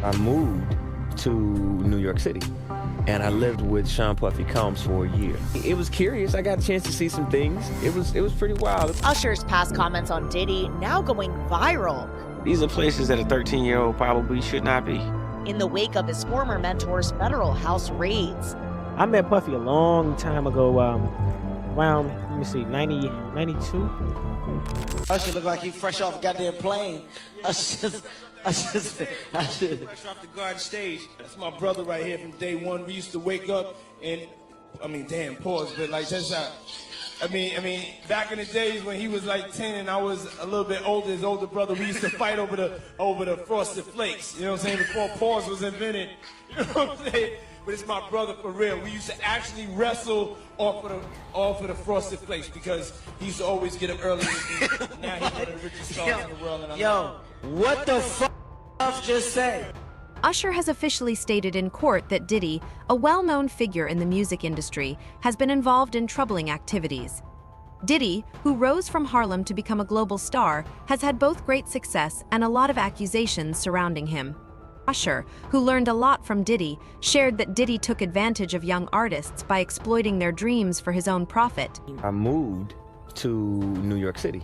I moved to New York City, and I lived with Sean Puffy Combs for a year. It was curious. I got a chance to see some things. It was pretty wild. Usher's past comments on Diddy now going viral. These are places that a 13-year-old probably should not be. In the wake of his former mentor's federal house raids. I met Puffy a long time ago, around, let me see, 92. Usher look like he fresh off a goddamn plane. Fresh off the garden stage. That's my brother right here from day one. We used to wake up and, damn, pause, but like that's how. Back in the days when he was like 10 and I was a little bit older, his older brother, we used to fight over the Frosted Flakes. You know what I'm saying? Before pause was invented. You know what I'm saying? But it's my brother for real. We used to actually wrestle off of the Frosted Flakes because he used to always get up early. Now he's one of the richest stars in the world. And What the fuck just say? Usher has officially stated in court that Diddy, a well-known figure in the music industry, has been involved in troubling activities. Diddy, who rose from Harlem to become a global star, has had both great success and a lot of accusations surrounding him. Usher, who learned a lot from Diddy, shared that Diddy took advantage of young artists by exploiting their dreams for his own profit. I moved to New York City,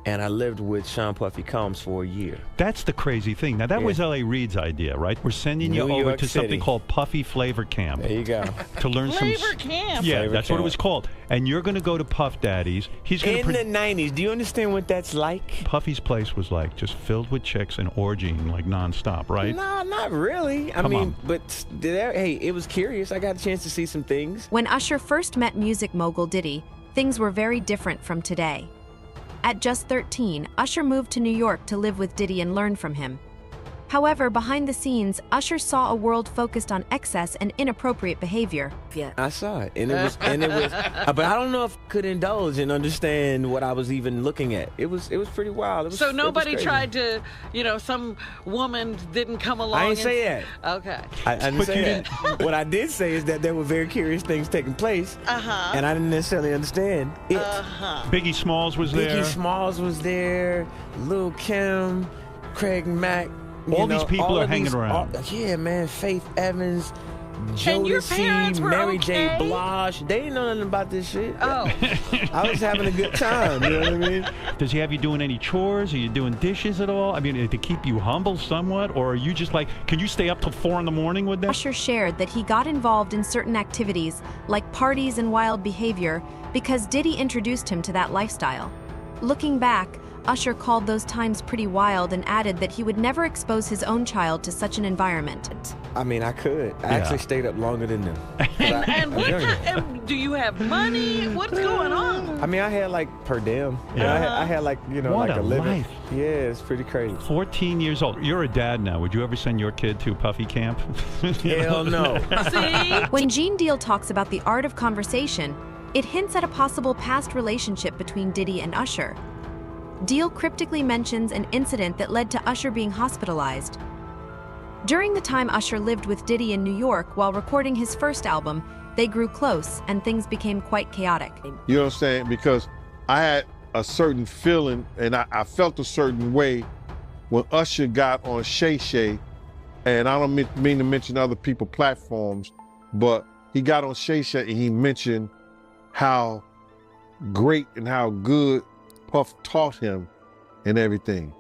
and I lived with Sean Puffy Combs for a year. That's the crazy thing. Now, that was L.A. Reid's idea, right? We're sending you over to something called Puffy Flavor Camp. There you go. To learn Flavor Camp? Yeah, Flavor that's Camp. what it was called. And you're going to go to Puff Daddy's. He's going In the 90s, do you understand what that's like? Puffy's place was like just filled with chicks and orgying like nonstop, right? No, not really. Come on. But hey, it was curious. I got a chance to see some things. When Usher first met music mogul Diddy, things were very different from today. At just 13, Usher moved to New York to live with Diddy and learn from him. However, behind the scenes, Usher saw a world focused on excess and inappropriate behavior. I saw it, and it was, but I don't know if I could indulge and understand what I was even looking at. It was pretty wild. So nobody tried to, some woman didn't come along. I didn't say that. Okay. I didn't say that. What I did say is that there were very curious things taking place, and I didn't necessarily understand it. Biggie Smalls was there. Biggie Smalls was there. Lil' Kim, Craig Mack. All these people are hanging around. Yeah, man. Faith Evans, And your parents Jodeci, were Mary J. okay? Blige. They didn't know nothing about this shit. Oh. I was having a good time. You know what I mean? Does he have you doing any chores? Are you doing dishes at all? I mean, to keep you humble somewhat? Or are you just like, can you stay up till 4 in the morning with them? Usher shared that he got involved in certain activities, like parties and wild behavior, because Diddy introduced him to that lifestyle. Looking back, Usher called those times pretty wild and added that he would never expose his own child to such an environment. I could. I actually stayed up longer than them. And do you have money? What's going on? I had like per diem. Yeah. I had like, What like a living. life. Yeah, it's pretty crazy. 14 years old. You're a dad now. Would you ever send your kid to Puffy camp? Hell no. See? When Gene Deal talks about the art of conversation, it hints at a possible past relationship between Diddy and Usher. Deal cryptically mentions an incident that led to Usher being hospitalized. During the time Usher lived with Diddy in New York while recording his first album, they grew close and things became quite chaotic. You know what I'm saying? Because I had a certain feeling and I felt a certain way when Usher got on Shay Shay, and I don't mean to mention other people's platforms, but he got on Shay Shay and he mentioned how great and how good Puff taught him and everything,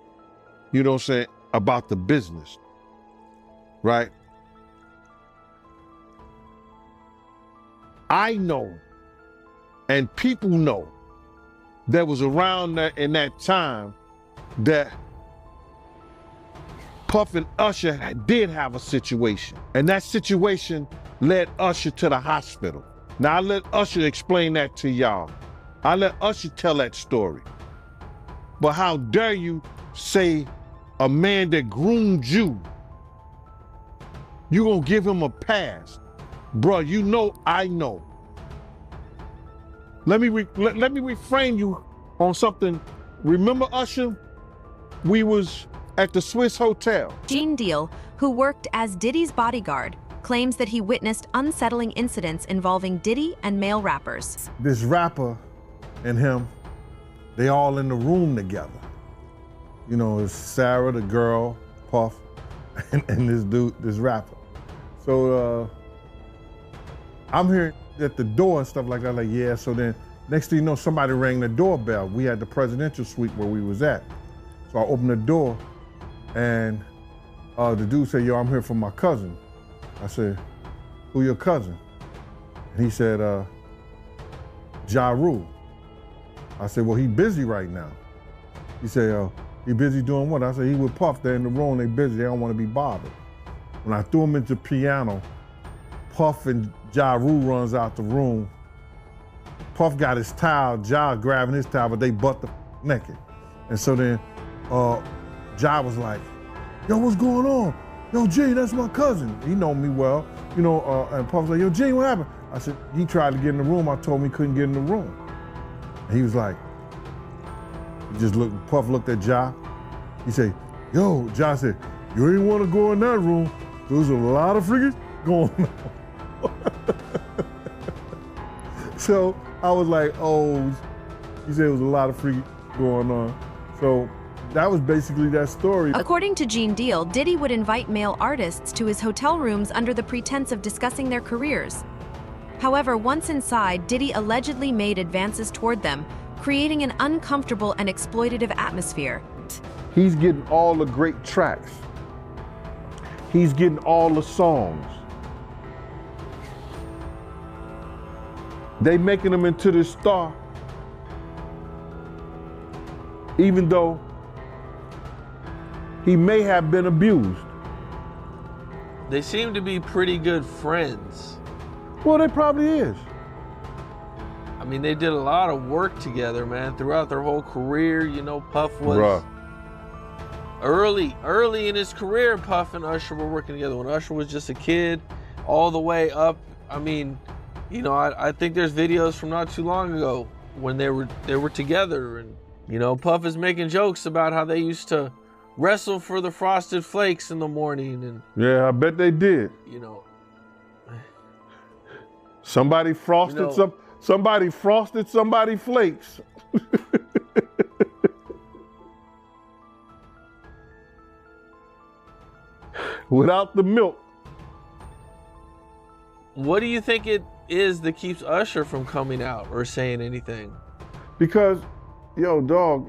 you know what I'm saying, about the business, right? I know, and people know, that was around that in that time that Puff and Usher did have a situation, and that situation led Usher to the hospital. Now I let Usher explain that to y'all. I let Usher tell that story. But how dare you say a man that groomed you, you gonna give him a pass? Bruh, you know I know. Let me reframe you on something. Remember Usher? We was at the Swiss Hotel. Gene Deal, who worked as Diddy's bodyguard, claims that he witnessed unsettling incidents involving Diddy and male rappers. This rapper and him, they all in the room together. You know, it's Sarah, the girl, Puff, and this dude, this rapper. So I'm hearing at the door and stuff like that, like, yeah, so then next thing you know, somebody rang the doorbell. We had the presidential suite where we was at. So I opened the door and the dude said, yo, I'm here for my cousin. I said, who your cousin? And he said, Ja Rule. I said, well, he busy right now. He said, he busy doing what? I said, he with Puff, they're in the room, they busy, they don't want to be bothered. When I threw him into piano, Puff and Ja Rule runs out the room. Puff got his towel, Ja grabbing his towel, but they butt the naked. And so then Ja was like, yo, what's going on? Yo, Gene, that's my cousin. He know me well, you know, and Puff was like, yo, Gene, what happened? I said, he tried to get in the room. I told him he couldn't get in the room. And he was like, he just looked, Puff looked at Ja. He said, yo, Ja said, you ain't want to go in that room. There's a lot of freaking going on. So I was like, oh, he said it was a lot of freaking going on. So that was basically that story. According to Gene Deal, Diddy would invite male artists to his hotel rooms under the pretense of discussing their careers. However, once inside, Diddy allegedly made advances toward them, creating an uncomfortable and exploitative atmosphere. He's getting all the great tracks. He's getting all the songs. They making him into this star, even though he may have been abused. They seem to be pretty good friends. Well, they probably is. I mean, they did a lot of work together, man, throughout their whole career. You know, Puff was early in his career. Puff and Usher were working together when Usher was just a kid, all the way up. I mean, you know, I think there's videos from not too long ago when they were together, and you know, Puff is making jokes about how they used to wrestle for the Frosted Flakes in the morning, and yeah, I bet they did. you know, Somebody frosted somebody frosted somebody flakes. Without the milk. what do you think it is that keeps Usher from coming out or saying anything? Because, yo, dog,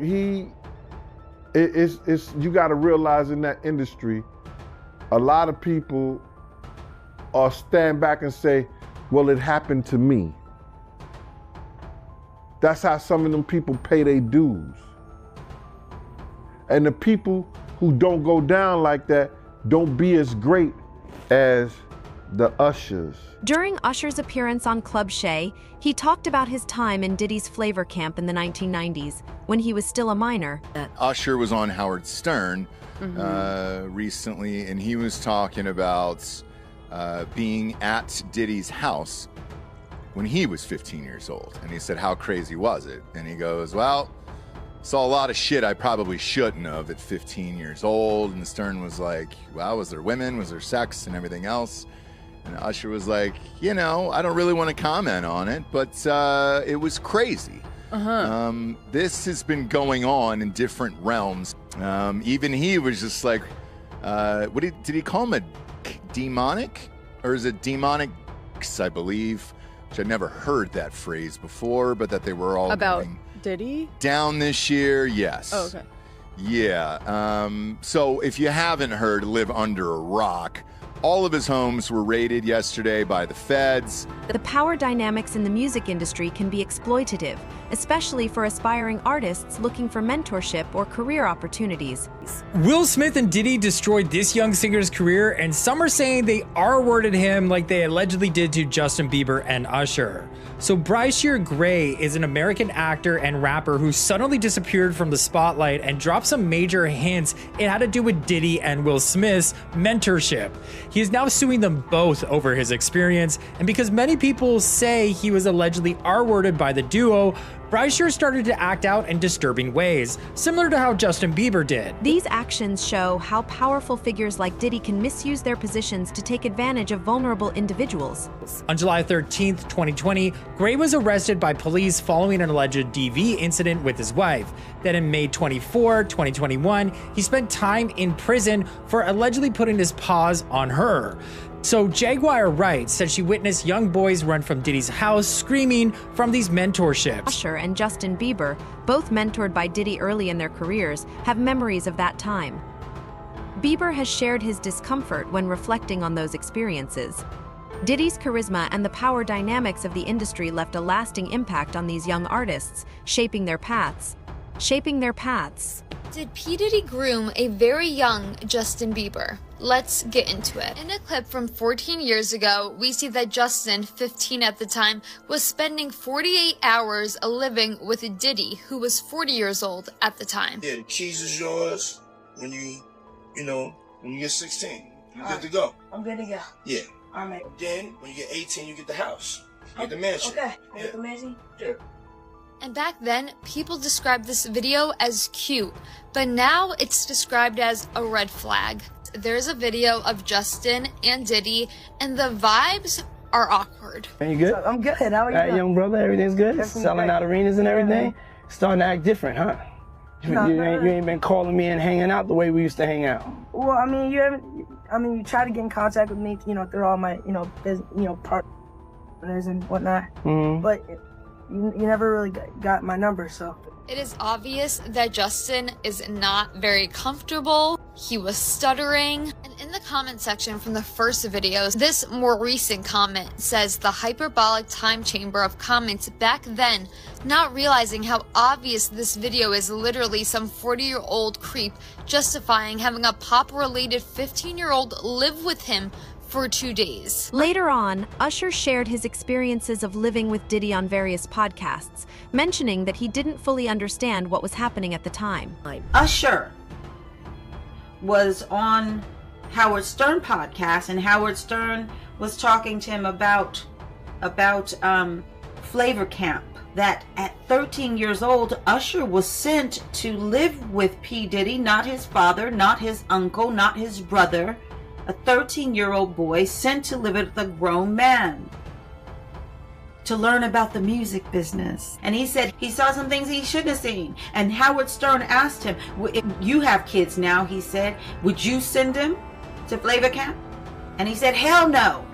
it's you got to realize in that industry, a lot of people are stand back and say, well, it happened to me. That's how some of them people pay their dues. And the people who don't go down like that don't be as great as the Ushers. During Usher's appearance on Club Shay, he talked about his time in Diddy's flavor camp in the 1990s, when he was still a minor. Usher was on Howard Stern recently, and he was talking about being at Diddy's house when he was 15 years old. And he said, how crazy was it? And he goes, well, saw a lot of shit I probably shouldn't have at 15 years old. And Stern was like, well, was there women? Was there sex and everything else? And Usher was like, you know, I don't really want to comment on it, but it was crazy. This has been going on in different realms. Even he was just like, did he call him a demonic? Or is it demonics, I believe? Which I'd never heard that phrase before, but that they were all about going Diddy? Down this year, yes. Oh, okay. Yeah. So if you haven't heard, live under a rock. All of his homes were raided yesterday by the feds. The power dynamics in the music industry can be exploitative, especially for aspiring artists looking for mentorship or career opportunities. Will Smith and Diddy destroyed this young singer's career, and some are saying they R-worded him like they allegedly did to Justin Bieber and Usher. So Bryshere Gray is an American actor and rapper who suddenly disappeared from the spotlight and dropped some major hints it had to do with Diddy and Will Smith's mentorship. He is now suing them both over his experience, and because many people say he was allegedly R-worded by the duo, Bryce sure started to act out in disturbing ways, similar to how Justin Bieber did. These actions show how powerful figures like Diddy can misuse their positions to take advantage of vulnerable individuals. On July 13th, 2020, Gray was arrested by police following an alleged DV incident with his wife. Then in May 24, 2021, he spent time in prison for allegedly putting his paws on her. So Jaguar Wright said she witnessed young boys run from Diddy's house screaming from these mentorships. Usher and Justin Bieber, both mentored by Diddy early in their careers, have memories of that time. Bieber has shared his discomfort when reflecting on those experiences. Diddy's charisma and the power dynamics of the industry left a lasting impact on these young artists, shaping their paths. Did P. Diddy groom a very young Justin Bieber? Let's get into it. In a clip from 14 years ago, we see that Justin, 15 at the time, was spending 48 hours living with Diddy, who was 40 years old at the time. Yeah, the keys is yours when you get 16. You good to go. I'm good to go. Yeah. All right. Then, when you get 18, you get the house. You get the mansion. Okay. Yeah. Get the mansion? Yeah. And back then, people described this video as cute, but now it's described as a red flag. There's a video of Justin and Diddy, and the vibes are awkward. You good? I'm good. How are you? All right, young brother, everything's good? Everything's Selling great. out arenas and everything? Starting to act different, huh? You ain't been calling me and hanging out the way we used to hang out. Well, I mean, you try to get in contact with me, through all my, business, partners and whatnot. Mm-hmm. But you never really got my number, so. It is obvious that Justin is not very comfortable. He was stuttering. And in the comment section from the first videos, this more recent comment says the hyperbolic time chamber of comments back then, not realizing how obvious this video is literally some 40-year-old creep justifying having a pop-related 15-year-old live with him for 2 days. Later on, Usher shared his experiences of living with Diddy on various podcasts, mentioning that he didn't fully understand what was happening at the time. Usher was on Howard Stern podcast, and Howard Stern was talking to him about Flavor Camp. That at 13 years old, Usher was sent to live with P. Diddy, not his father, not his uncle, not his brother. A 13-year-old boy sent to live with a grown man to learn about the music business. And he said he saw some things he shouldn't have seen. And Howard Stern asked him, you have kids now, he said, would you send them to Flavor Camp? And he said, hell no.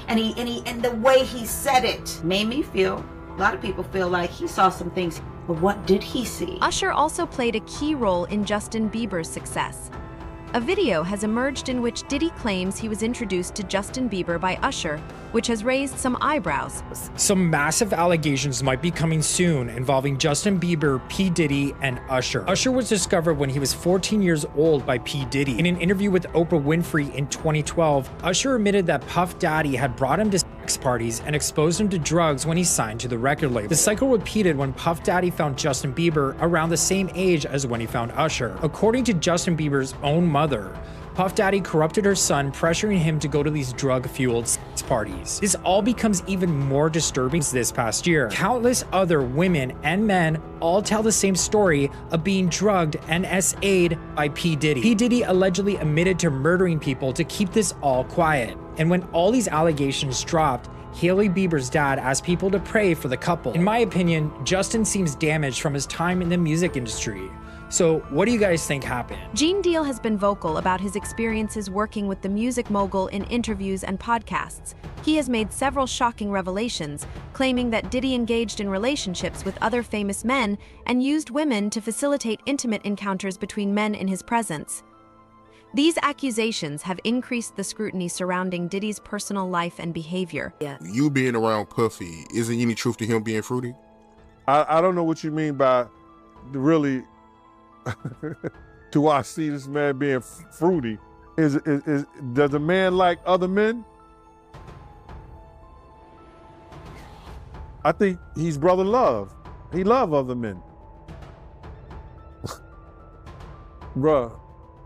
And the way he said it made me feel, a lot of people feel like he saw some things, but what did he see? Usher also played a key role in Justin Bieber's success. A video has emerged in which Diddy claims he was introduced to Justin Bieber by Usher, which has raised some eyebrows. Some massive allegations might be coming soon involving Justin Bieber, P. Diddy, and Usher. Usher was discovered when he was 14 years old by P. Diddy. In an interview with Oprah Winfrey in 2012, Usher admitted that Puff Daddy had brought him to sex parties and exposed him to drugs when he signed to the record label. The cycle repeated when Puff Daddy found Justin Bieber around the same age as when he found Usher. According to Justin Bieber's own mother, Puff Daddy corrupted her son, pressuring him to go to these drug-fueled sex parties. This all becomes even more disturbing this past year. Countless other women and men all tell the same story of being drugged and SA'd by P. Diddy. P. Diddy allegedly admitted to murdering people to keep this all quiet. And when all these allegations dropped, Hailey Bieber's dad asked people to pray for the couple. In my opinion, Justin seems damaged from his time in the music industry. So what do you guys think happened? Gene Deal has been vocal about his experiences working with the music mogul in interviews and podcasts. He has made several shocking revelations, claiming that Diddy engaged in relationships with other famous men and used women to facilitate intimate encounters between men in his presence. These accusations have increased the scrutiny surrounding Diddy's personal life and behavior. You being around Puffy, isn't any truth to him being fruity? I don't know what you mean by really... Do I see this man being fruity? Does a man like other men? I think he's brother love. He love other men. Bruh,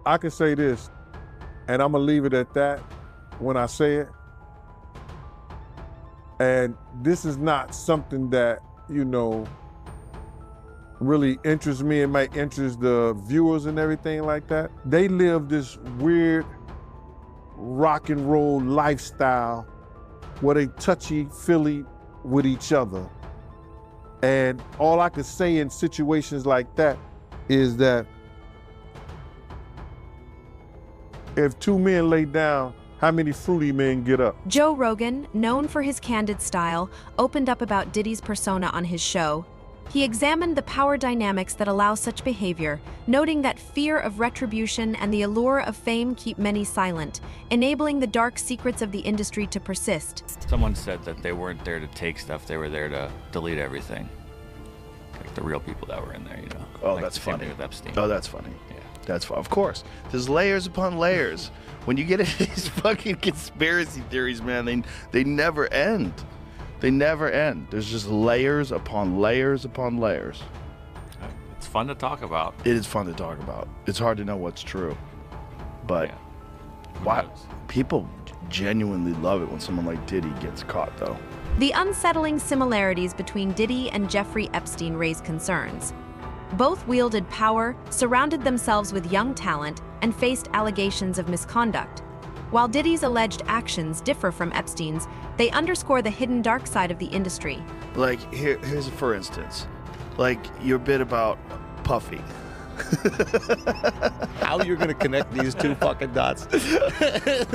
I can say this, and I'm gonna leave it at that when I say it. And this is not something that, really interests me and might interest the viewers and everything like that. They live this weird rock and roll lifestyle where they touchy-feely with each other. And all I could say in situations like that is that if two men lay down, how many fruity men get up? Joe Rogan, known for his candid style, opened up about Diddy's persona on his show. He examined the power dynamics that allow such behavior, noting that fear of retribution and the allure of fame keep many silent, enabling the dark secrets of the industry to persist. Someone said that they weren't there to take stuff, they were there to delete everything. Like the real people that were in there, you know. Oh, like that's funny. With Epstein. Oh, that's funny. Yeah. That's fun. Of course. There's layers upon layers. When you get into these fucking conspiracy theories, man, they never end. They never end. There's just layers upon layers upon layers. It's fun to talk about. It is fun to talk about. It's hard to know what's true. But why people genuinely love it when someone like Diddy gets caught, though. The unsettling similarities between Diddy and Jeffrey Epstein raise concerns. Both wielded power, surrounded themselves with young talent, and faced allegations of misconduct. While Diddy's alleged actions differ from Epstein's, they underscore the hidden dark side of the industry. Like, here's for instance, like your bit about Puffy. How you're gonna connect these two fucking dots? That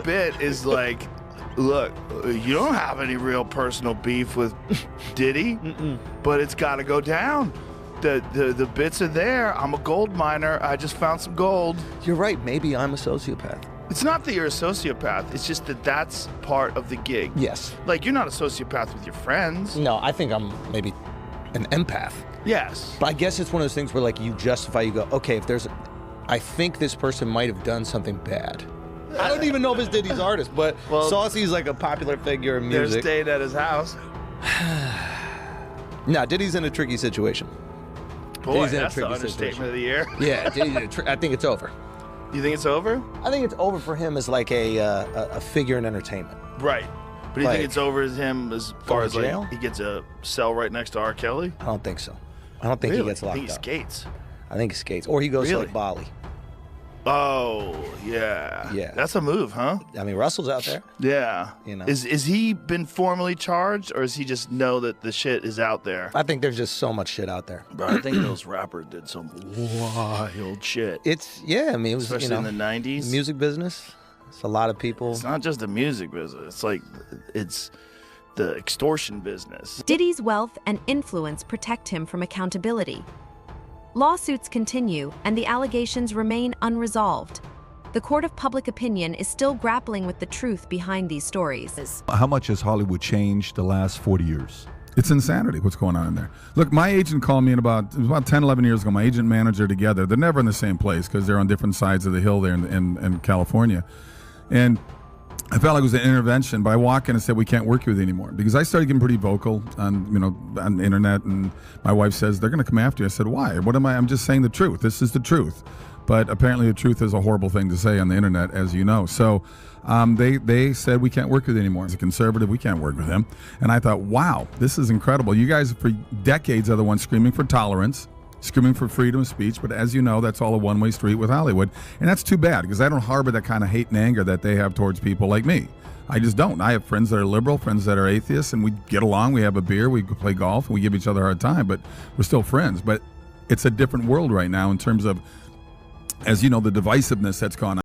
bit is like, look, you don't have any real personal beef with Diddy, but it's got to go down. The bits are there. I'm a gold miner. I just found some gold. You're right. Maybe I'm a sociopath. It's not that you're a sociopath. It's just that that's part of the gig. Yes. Like, you're not a sociopath with your friends. No, I think I'm maybe an empath. Yes. But I guess it's one of those things where, like, you justify, you go, okay, if there's, I think this person might have done something bad. I don't even know if it's Diddy's artist, but Saucy's like a popular figure in music. They're staying at his house. No, Diddy's in a tricky situation. Boy, that's the understatement of the year. Yeah, I think it's over. You think it's over? I think it's over for him as like a figure in entertainment. Right. But do you think it's over as him as far as jail? like he gets a cell right next to R. Kelly? I don't think so. I don't think he gets locked up. I think he skates. I think he skates. Or he goes to like Bali. Oh, yeah. Yeah. That's a move, huh? I mean, Russell's out there. Yeah. You know. Is he been formally charged, or does he just know that the shit is out there? I think there's just so much shit out there. Bro, I think those rappers did some wild shit. I mean, it was, especially in the 90s. Music business. It's a lot of people. It's not just the music business. It's like, it's the extortion business. Diddy's wealth and influence protect him from accountability. Lawsuits continue, and the allegations remain unresolved. The court of public opinion is still grappling with the truth behind these stories. How much has Hollywood changed the last 40 years? It's insanity what's going on in there. Look, my agent called me it was about 10, 11 years ago, my agent and manager together. They're never in the same place because they're on different sides of the hill there in California. And I felt like it was an intervention, but I walked in and said, we can't work with you anymore. Because I started getting pretty vocal on the internet, and my wife says, they're going to come after you. I said, why? I'm just saying the truth. This is the truth. But apparently the truth is a horrible thing to say on the internet, as you know. So they said, we can't work with you anymore. As a conservative, we can't work with him. And I thought, wow, this is incredible. You guys for decades are the ones screaming for tolerance, screaming for freedom of speech, but as you know, that's all a one-way street with Hollywood. And that's too bad, because I don't harbor that kind of hate and anger that they have towards people like me. I just don't. I have friends that are liberal, friends that are atheists, and we get along, we have a beer, we play golf, and we give each other a hard time, but we're still friends. But it's a different world right now in terms of, as you know, the divisiveness that's gone on.